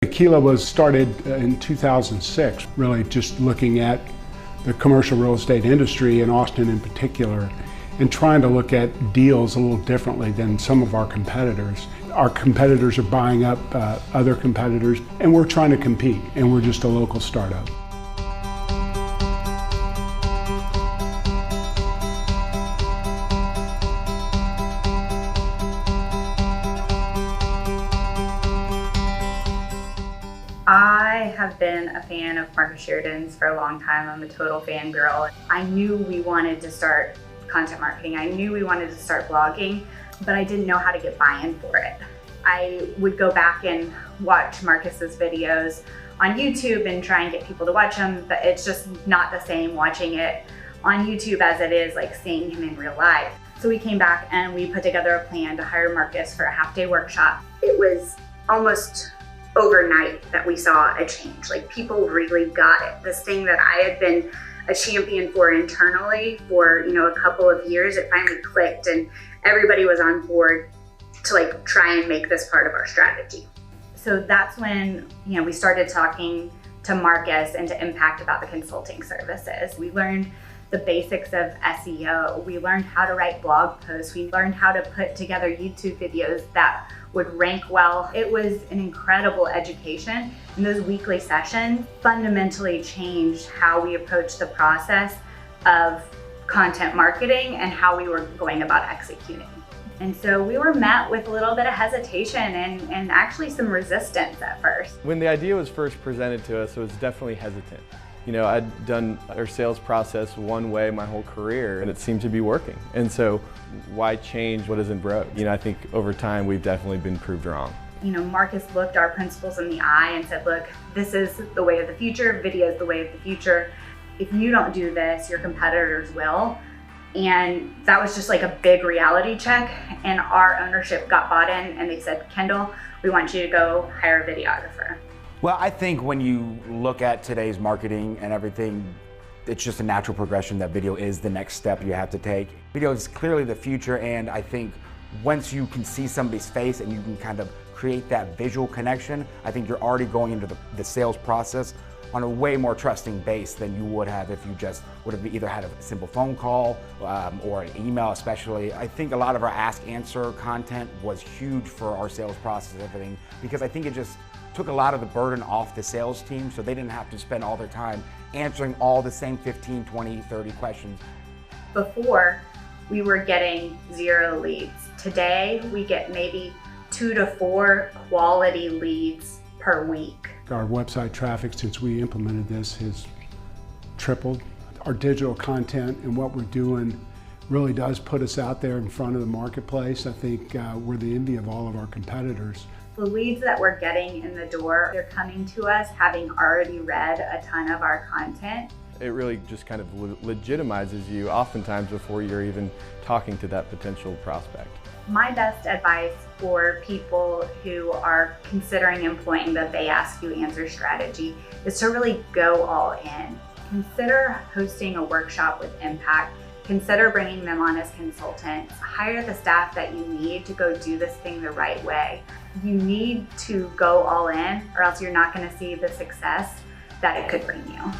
Aquila was started in 2006, really just looking at the commercial real estate industry in Austin in particular, and trying to look at deals a little differently than some of our competitors. Our competitors are buying up other competitors, and we're trying to compete, and we're just a local startup. I have been a fan of Marcus Sheridan's for a long time. I'm a total fangirl. I knew we wanted to start content marketing. I knew we wanted to start blogging, but I didn't know how to get buy-in for it. I would go back and watch Marcus's videos on YouTube and try and get people to watch them, but it's just not the same watching it on YouTube as it is like seeing him in real life. So we came back and we put together a plan to hire Marcus for a half-day workshop. It was almost overnight that we saw a change. Like, people really got it. This thing that I had been a champion for internally for, a couple of years, it finally clicked and everybody was on board to try and make this part of our strategy. So that's when, we started talking to Marcus and to Impact about the consulting services. We learned the basics of SEO. We learned how to write blog posts. We learned how to put together YouTube videos that would rank well. It was an incredible education, and those weekly sessions fundamentally changed how we approached the process of content marketing and how we were going about executing. And so we were met with a little bit of hesitation and actually some resistance at first. When the idea was first presented to us, it was definitely hesitant. I'd done our sales process one way my whole career, and it seemed to be working. And so why change what isn't broke? I think over time we've definitely been proved wrong. Marcus looked our principals in the eye and said, look, this is the way of the future. Video is the way of the future. If you don't do this, your competitors will. And that was just like a big reality check. And our ownership got bought in and they said, Kendall, we want you to go hire a videographer. Well, I think when you look at today's marketing and everything, it's just a natural progression that video is the next step you have to take. Video is clearly the future, and I think once you can see somebody's face and you can kind of create that visual connection, I think you're already going into the sales process on a way more trusting base than you would have if you just would have either had a simple phone call or an email especially. I think a lot of our ask-answer content was huge for our sales process and everything, because I think it just took a lot of the burden off the sales team, so they didn't have to spend all their time answering all the same 15, 20, 30 questions. Before, we were getting 0 leads. Today, we get maybe 2 to 4 quality leads per week. Our website traffic since we implemented this has tripled. Our digital content and what we're doing really does put us out there in front of the marketplace. I think we're the envy of all of our competitors. The leads that we're getting in the door, they're coming to us having already read a ton of our content. It really just kind of legitimizes you oftentimes before you're even talking to that potential prospect. My best advice for people who are considering employing the They Ask You Answer strategy is to really go all in. Consider hosting a workshop with Impact. Consider bringing them on as consultants. Hire the staff that you need to go do this thing the right way. You need to go all in, or else you're not going to see the success that it could bring you.